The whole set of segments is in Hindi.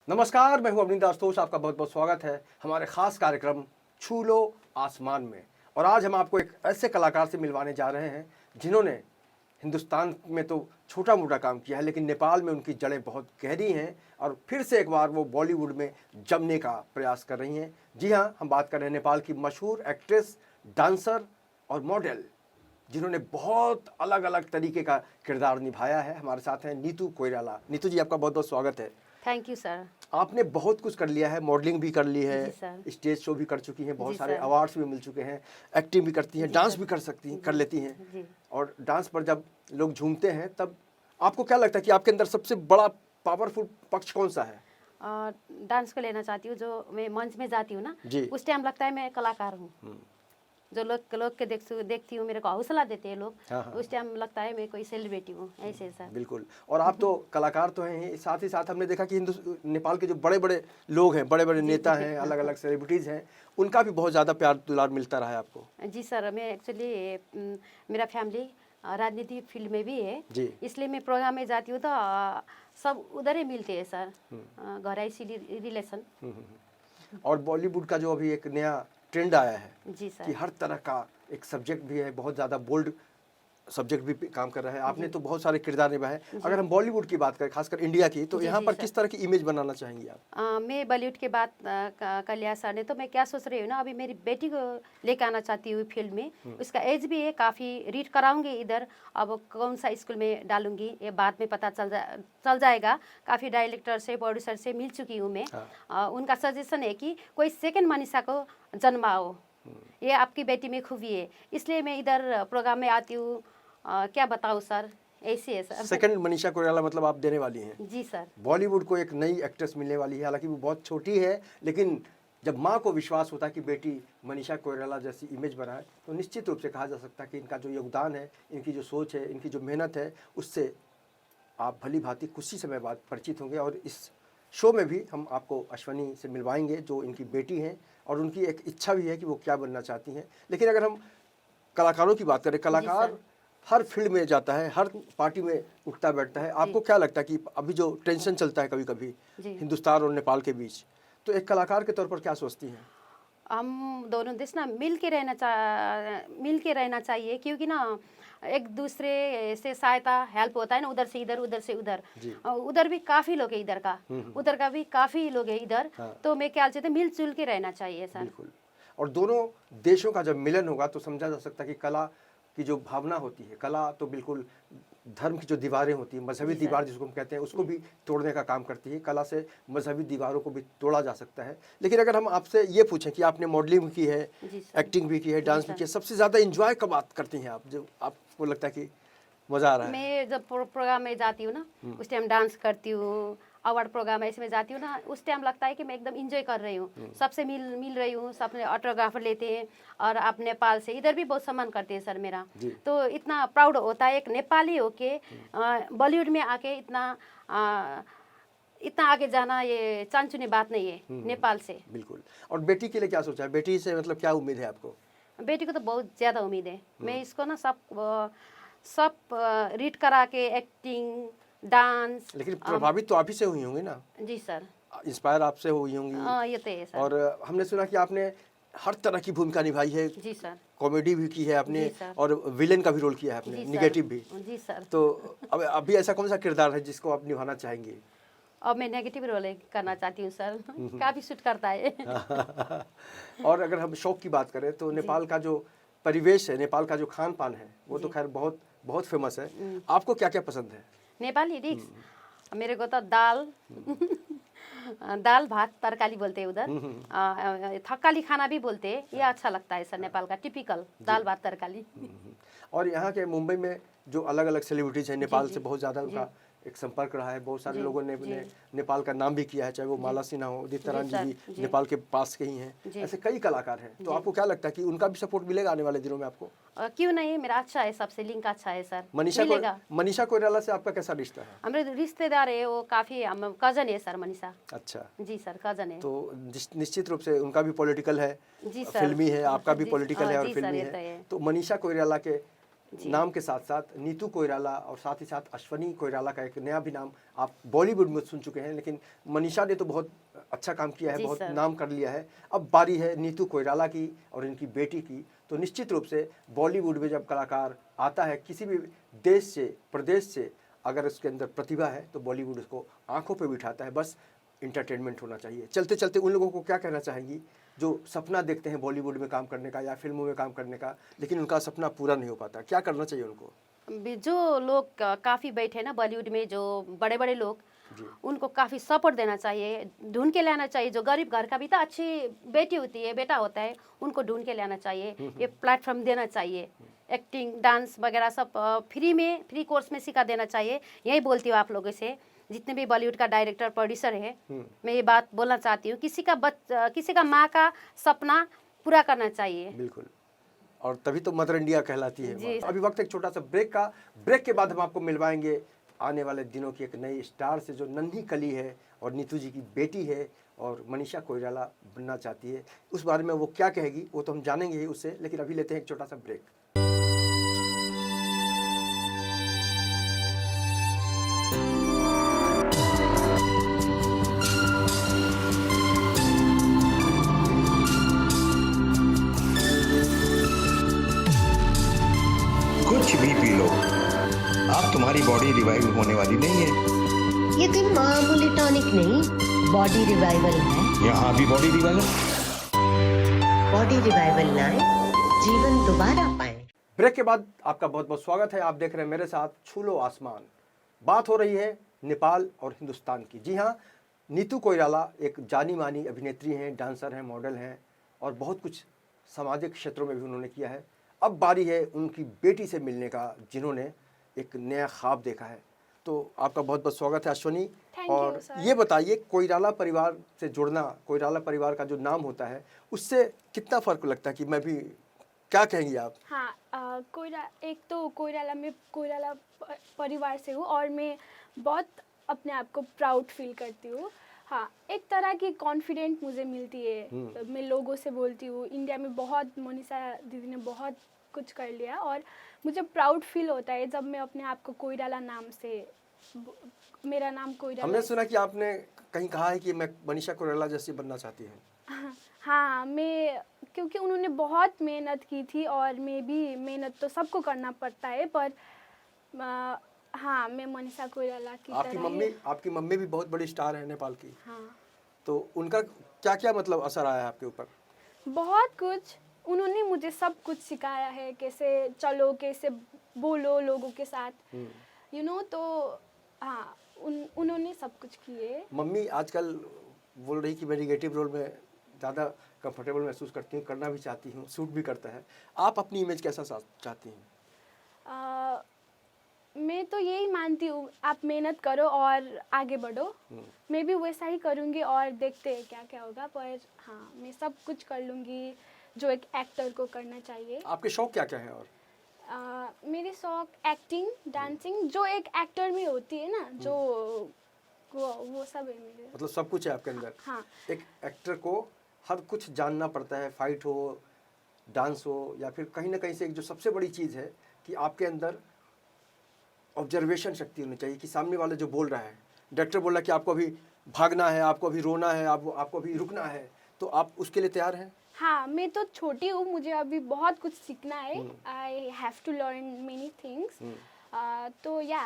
नमस्कार, मैं हूं अवनींद्र आशुतोष। आपका बहुत बहुत स्वागत है हमारे खास कार्यक्रम छू लो आसमान में। और आज हम आपको एक ऐसे कलाकार से मिलवाने जा रहे हैं जिन्होंने हिंदुस्तान में तो छोटा मोटा काम किया है, लेकिन नेपाल में उनकी जड़ें बहुत गहरी हैं और फिर से एक बार वो बॉलीवुड में जमने का प्रयास कर रही हैं। जी हाँ, हम बात कर रहे हैं नेपाल की मशहूर एक्ट्रेस, डांसर और मॉडल, जिन्होंने बहुत अलग अलग तरीके का किरदार निभाया है। हमारे साथ हैं नीतू कोइराला। नीतू जी, आपका बहुत बहुत स्वागत है। Thank you sir. आपने बहुत कुछ कर लिया है, मॉडलिंग भी कर ली है, जी सर। स्टेज शो भी कर चुकी हैं, बहुत जी सारे सर। अवार्ड्स भी मिल चुके हैं, एक्टिंग भी करती हैं, जी डांस सर। भी कर सकती हैं, कर लेती हैं। जी। और डांस पर जब लोग झूमते हैं तब आपको क्या लगता है कि आपके अंदर सबसे बड़ा पावरफुल पक्ष कौन सा है? डांस को लेना चाहती हूँ। जो मैं मंच में जाती हूँ ना, जी। उस टाइम लगता है मैं कलाकार हूँ। जो लोग के देखती हूँ, मेरे को हौसला देते हैं लोग। हाँ, हाँ। उस टाइम लगता है मैं कोई सेलिब्रिटी हूँ, ऐसे सर। बिल्कुल। और आप तो कलाकार तो हैं ही, साथ ही साथ हमने देखा कि नेपाल के जो बड़े बड़े लोग हैं, बड़े बड़े नेता हैं, अलग अलग सेलिब्रिटीज़ हैं, उनका भी बहुत ज़्यादा प्यार दुलार मिलता रहा है आपको। जी सर। मैं एक्चुअली मेरा फैमिली राजनीति फील्ड में भी है, जी। इसलिए मैं प्रोग्राम में जाती हूँ तो सब उधर ही मिलते हैं सर। घरैसी रिलेशन। और बॉलीवुड का जो अभी एक नया ट्रेंड आया है जी कि सर। हर तरह का एक सब्जेक्ट भी है, बहुत ज़्यादा बोल्ड सब्जेक्ट भी काम कर रहा है। आपने तो बहुत सारे किरदार निभाए हैं। अगर हम बॉलीवुड की बात करें, खासकर इंडिया की, तो जी, यहाँ जी, पर सर। किस तरह की इमेज बनाना चाहेंगी आप? मैं बॉलीवुड की बात कर लिया सर ने, तो मैं क्या सोच रही हूँ ना, अभी मेरी बेटी को लेकर आना चाहती हूँ फील्ड में। उसका एज भी है, काफ़ी रीड कराऊंगी इधर। अब कौन सा स्कूल में डालूंगी ये बाद में पता चल जाएगा। काफ़ी डायरेक्टर से, प्रोड्यूसर से मिल चुकी हूँ मैं। उनका सजेशन है कि कोई सेकंड मनीषा को जन्माओ, ये आपकी बेटी में खूबी है, इसलिए मैं इधर प्रोग्राम में आती हूँ। क्या बताऊँ सर, ऐसे है सर। सेकंड मनीषा कोइराला मतलब आप देने वाली हैं? जी सर। बॉलीवुड को एक नई एक्ट्रेस मिलने वाली है, हालांकि वो बहुत छोटी है, लेकिन जब माँ को विश्वास होता है कि बेटी मनीषा कोइराला जैसी इमेज बनाए, तो निश्चित रूप से कहा जा सकता है कि इनका जो योगदान है, इनकी जो सोच है, इनकी जो मेहनत है, उससे आप भली भांति कुछ ही समय बाद परिचित होंगे। और इस शो में भी हम आपको अश्वनी से मिलवाएंगे, जो इनकी बेटी हैं, और उनकी एक इच्छा भी है कि वो क्या बनना चाहती हैं। लेकिन अगर हम कलाकारों की बात करें, कलाकार हर फील्ड में जाता है, हर पार्टी में उठता बैठता है। आपको क्या लगता है कि अभी जो टेंशन चलता है कभी कभी हिंदुस्तान और नेपाल के बीच, तो एक कलाकार के तौर पर क्या सोचती हैं? हम दोनों देश ना मिल के रहना चाहिए, क्योंकि ना एक दूसरे से सहायता हेल्प होता है ना, उधर से इधर, उधर से उधर। उधर भी काफ़ी लोग है, इधर का उधर का भी काफ़ी लोग है इधर। तो मैं क्या चाहते मिलजुल के रहना चाहिए सर। बिल्कुल। और दोनों देशों का जब मिलन होगा तो समझा जा सकता है कि कला की जो भावना होती है, कला तो बिल्कुल धर्म की जो दीवारें होती हैं, मजहबी दीवार जिसको हम कहते हैं, उसको भी तोड़ने का काम करती है। कला से मजहबी दीवारों को भी तोड़ा जा सकता है। लेकिन अगर हम आपसे ये पूछें कि आपने मॉडलिंग भी की है, एक्टिंग भी की है, डांस भी किया, सबसे ज़्यादा इंजॉय कब बात करती हैं आप, जो आपको लगता है कि मज़ा आ रहा है? मैं जब प्रोग्राम में जाती हूँ ना, उस टाइम डांस करती हूँ। अवार्ड प्रोग्राम ऐसे में जाती हूँ ना, उस टाइम लगता है कि मैं एकदम इंजॉय कर रही हूँ, सबसे मिल रही हूँ। सबने ऑटोग्राफ लेते हैं, और आप नेपाल से इधर भी बहुत सम्मान करते हैं सर मेरा। तो इतना प्राउड होता है एक नेपाली होके बॉलीवुड में आके इतना आगे जाना, ये चांचुने बात नहीं है नेपाल से। बिल्कुल। और बेटी के लिए क्या सोचा है? बेटी से मतलब क्या उम्मीद है आपको? बेटी को तो बहुत ज़्यादा उम्मीद है। मैं इसको ना सब रीड करा के, एक्टिंग, डांस। लेकिन प्रभावित तो आप ही से हुई होंगी ना? जी सर। इंस्पायर आपसे हुई होंगी। ये तो है सर। और हमने सुना कि आपने हर तरह की भूमिका निभाई है। जी सर। कॉमेडी भी की है आपने, जी सर। और विलेन का भी रोल किया है आपने, जी निगेटिव भी। जी सर। तो अब अभी ऐसा कौन सा किरदार है जिसको आप निभाना चाहेंगे? अब मैं नेगेटिव रोल करना चाहती हूँ सर। काफ़ी सूट करता है। और अगर हम शौक की बात करें तो नेपाल का जो परिवेश है, नेपाल का जो खान पान है, वो तो खैर बहुत बहुत फेमस है। आपको क्या क्या पसंद है? नेपाली डिश मेरे को तो दाल भात तरकारी बोलते हैं उधर। थकाली खाना भी बोलते हैं, ये अच्छा लगता है सर। नेपाल का टिपिकल दाल भात तरकारी। और यहाँ के मुंबई में जो अलग अलग सेलिब्रिटीज हैं, नेपाल से बहुत ज़्यादा उनका एक संपर्क रहा है। बहुत सारे लोगों ने नेपाल का नाम भी किया है, चाहे वो माला सिन्हा हो, उदित नारायण जी भी नेपाल के पास के ही हैं। ऐसे कई कलाकार हैं। तो आपको क्या लगता है कि उनका भी सपोर्ट मिलेगा आने वाले दिनों में आपको? क्यों नहीं, मेरा अच्छा है, सबसे लिंक अच्छा है सर। मनीषा कोइराला से आपका कैसा रिश्ता है? हमारे रिश्तेदार है, वो काफ़ी कजन है सर मनीषा। अच्छा जी सर, कजन है। तो निश्चित रूप से उनका भी पॉलिटिकल है, जी सर। फिल्मी है, आपका भी पॉलिटिकल है और फिल्मी है। तो मनीषा कोइराला के नाम के साथ साथ नीतू कोइराला और साथ ही साथ अश्वनी कोइराला का एक नया भी नाम आप बॉलीवुड में सुन चुके हैं, लेकिन मनीषा ने तो बहुत अच्छा काम किया है, जी बहुत सर। नाम कर लिया है। अब बारी है नीतू कोइराला की और इनकी बेटी की। तो निश्चित रूप से बॉलीवुड में जब कलाकार आता है किसी भी देश से, प्रदेश से, अगर उसके अंदर प्रतिभा है तो बॉलीवुड उसको आंखों पे बिठाता है। बस इंटरटेनमेंट होना चाहिए। चलते चलते उन लोगों को क्या कहना चाहेंगी जो सपना देखते हैं बॉलीवुड में काम करने का या फिल्मों में काम करने का, लेकिन उनका सपना पूरा नहीं हो पाता, क्या करना चाहिए उनको? जो लोग काफ़ी बैठे ना बॉलीवुड में, जो बड़े बड़े लोग, जी। उनको काफ़ी सपोर्ट देना चाहिए, ढूंढ के लाना चाहिए। जो गरीब घर का भी तो अच्छी बेटी होती है, बेटा होता है, उनको ढूंढ के लाना चाहिए। ये प्लेटफॉर्म देना चाहिए। एक्टिंग, डांस वगैरह सब फ्री में, फ्री कोर्स में सिखा देना चाहिए। यही बोलती हूँ आप लोगों से, जितने भी बॉलीवुड का डायरेक्टर, प्रोड्यूसर है, मैं ये बात बोलना चाहती हूँ, किसी का माँ का सपना पूरा करना चाहिए। बिल्कुल, और तभी तो मदर इंडिया कहलाती है। जी। अभी वक्त एक छोटा सा ब्रेक का। ब्रेक के बाद हम आपको मिलवाएंगे आने वाले दिनों की एक नई स्टार से जो नन्ही कली है और नीतू जी की बेटी है और मनीषा कोइराला बनना चाहती है। उस बारे में वो क्या कहेगी वो तो हम जानेंगे ही उससे, लेकिन अभी लेते हैं एक छोटा सा ब्रेक। कुछ भी पी लो, अब तुम्हारी बॉडी रिवाइव होने वाली नहीं है। ये कोई मामूली टॉनिक नहीं, बॉडी रिवाइवल है। यहाँ भी बॉडी रिवाइवल। बॉडी रिवाइवल लाए, जीवन दोबारा पाए। ब्रेक के बाद आपका बहुत बहुत स्वागत है। आप देख रहे हैं मेरे साथ छू लो आसमान। बात हो रही है नेपाल और हिंदुस्तान की। जी हाँ, नीतू कोइराला एक जानी मानी अभिनेत्री हैं, डांसर हैं, मॉडल हैं और बहुत कुछ सामाजिक क्षेत्रों में भी उन्होंने किया है। अब बारी है उनकी बेटी से मिलने का, जिन्होंने एक नया ख्वाब देखा है। तो आपका बहुत बहुत स्वागत है अश्वनी। और ये बताइए, कोइराला परिवार से जुड़ना, कोइराला परिवार का जो नाम होता है उससे कितना फ़र्क लगता है कि मैं भी, क्या कहेंगी आप? हाँ, एक तो कोइराला परिवार से हूँ और मैं बहुत अपने आप को प्राउड फील करती हूँ। हाँ, एक तरह की कॉन्फिडेंट मुझे मिलती है। मैं लोगों से बोलती हूँ, इंडिया में बहुत, मनीषा दीदी ने बहुत कुछ कर लिया और मुझे प्राउड फील होता है जब मैं अपने आप को कोइराला नाम से, मेरा नाम कोइराला। हमने सुना कि आपने कहीं कहा है कि मैं मनीषा कोइराला जैसी बनना चाहती हूँ। हाँ, मैं, क्योंकि उन्होंने बहुत मेहनत की थी और मैं भी, मेहनत तो सबको करना पड़ता है, पर हाँ, मैं मनीषा कोइराला की तरह। आपकी मम्मी भी बहुत बड़ी स्टार है नेपाल की। हाँ, तो उनका क्या क्या मतलब असर आया है आपके ऊपर? बहुत कुछ। उन्होंने मुझे सब कुछ सिखाया है, कैसे चलो, कैसे बोलो लोगों के साथ, तो हाँ, उन्होंने सब कुछ किए। मम्मी आजकल बोल रही कि मैं निगेटिव रोल में ज़्यादा कंफर्टेबल महसूस करती हूँ, करना भी चाहती हूँ, सूट भी करता है। आप अपनी इमेज कैसा चाहती हैं? मैं तो यही मानती हूँ, आप मेहनत करो और आगे बढ़ो। मैं भी वैसा ही करूँगी और देखते हैं क्या क्या होगा, पर हाँ, मैं सब कुछ कर लूँगी जो एक एक्टर को करना चाहिए। आपके शौक क्या क्या हैं? और मेरे शौक एक्टिंग, डांसिंग, जो एक एक्टर में होती है ना, जो वो सब है मेरे। मतलब सब कुछ है आपके अंदर। हाँ, एक एक्टर को हर कुछ जानना पड़ता है, फाइट हो, डांस हो, या फिर कहीं ना कहीं से एक जो सबसे बड़ी चीज़ है कि आपके अंदर ऑब्जर्वेशन शक्ति होनी चाहिए कि सामने वाला जो बोल रहा है, डायरेक्टर बोला कि आपको अभी भागना है, आपको अभी रोना है, आपको अभी रुकना है, तो आप उसके लिए तैयार हैं? हाँ, मैं तो छोटी हूँ, मुझे अभी बहुत कुछ सीखना है। I have to learn many things. तो या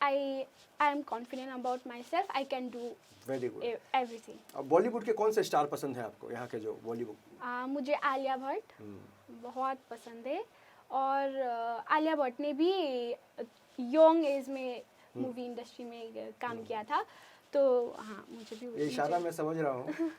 I am confident about my self, I can do very good. Everything. अब बॉलीवुड के कौन से स्टार पसंद है आपको, यहाँ के जो बॉलीवुड? मुझे आलिया भट्ट बहुत पसंद है, और आलिया भट्ट ने भी यंग एज में मूवी इंडस्ट्री में काम किया था, तो हाँ, मुझे भी ये इशारा मैं समझ रहा हूँ।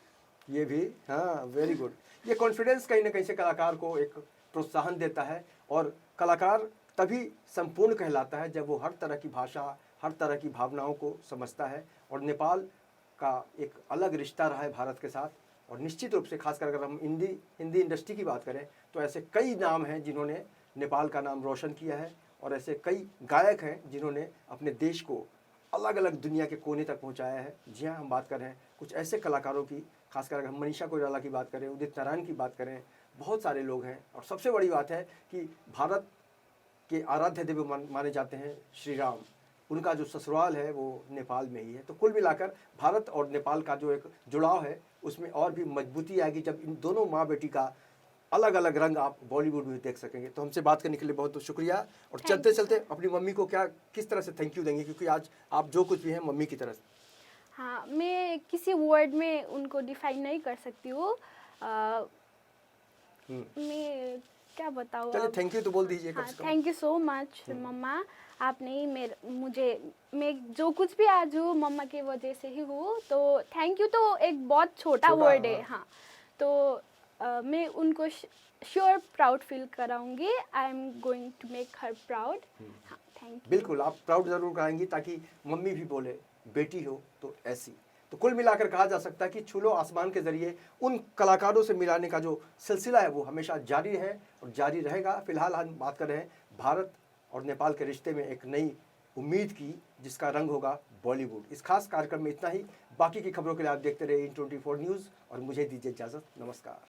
ये भी, हाँ, वेरी गुड। ये कॉन्फिडेंस कहीं ना कहीं से कलाकार को एक प्रोत्साहन देता है, और कलाकार तभी संपूर्ण कहलाता है जब वो हर तरह की भाषा, हर तरह की भावनाओं को समझता है। और नेपाल का एक अलग रिश्ता रहा है भारत के साथ, और निश्चित रूप से खासकर अगर हम हिंदी इंडस्ट्री की बात करें तो ऐसे कई नाम हैं जिन्होंने नेपाल का नाम रोशन किया है, और ऐसे कई गायक हैं जिन्होंने अपने देश को अलग अलग दुनिया के कोने तक पहुंचाया है। जी हाँ, हम बात कर रहे हैं कुछ ऐसे कलाकारों की, खासकर अगर हम मनीषा कोइराला की बात करें, उदित नारायण की बात करें, बहुत सारे लोग हैं। और सबसे बड़ी बात है कि भारत के आराध्य देव माने जाते हैं श्री राम, उनका जो ससुराल है वो नेपाल में ही है। तो कुल मिलाकर भारत और नेपाल का जो एक जुड़ाव है उसमें और भी मजबूती आएगी जब इन दोनों माँ बेटी का अलग अलग रंग आप बॉलीवुड में देख सकेंगे। तो हमसे बात करने के लिए बहुत बहुत शुक्रिया। और चलते चलते अपनी मम्मी को किस तरह से थैंक यू देंगे, क्योंकि आज आप जो कुछ भी हैं मम्मी की तरह से। हाँ, मैं किसी वर्ड में उनको डिफाइन नहीं कर सकती हूँ। मैं क्या बताऊँ। चलिए थैंक यू तो बोल दीजिए कम हाँ, से कम। थैंक यू सो मच मम्मा। आपने मैं जो कुछ भी आज हूँ मम्मा की वजह से ही हूँ। तो थैंक यू तो एक बहुत छोटा वर्ड है। हाँ, तो मैं उनको श्योर प्राउड फील कराऊंगी। I am going to make her proud. हाँ, थैंक यू। बिल्कुल, आप प्राउड जरूर कराएंगी ताकि मम्मी भी बोले बेटी हो तो ऐसी। तो कुल मिलाकर कहा जा सकता है कि छूलो आसमान के जरिए उन कलाकारों से मिलाने का जो सिलसिला है वो हमेशा जारी है और जारी रहेगा। फिलहाल हम बात कर रहे हैं भारत और नेपाल के रिश्ते में एक नई उम्मीद की, जिसका रंग होगा बॉलीवुड। इस खास कार्यक्रम में इतना ही। बाकी की खबरों के लिए आप देखते रहिए इन 24 न्यूज़ और मुझे दीजिए इजाज़त। नमस्कार।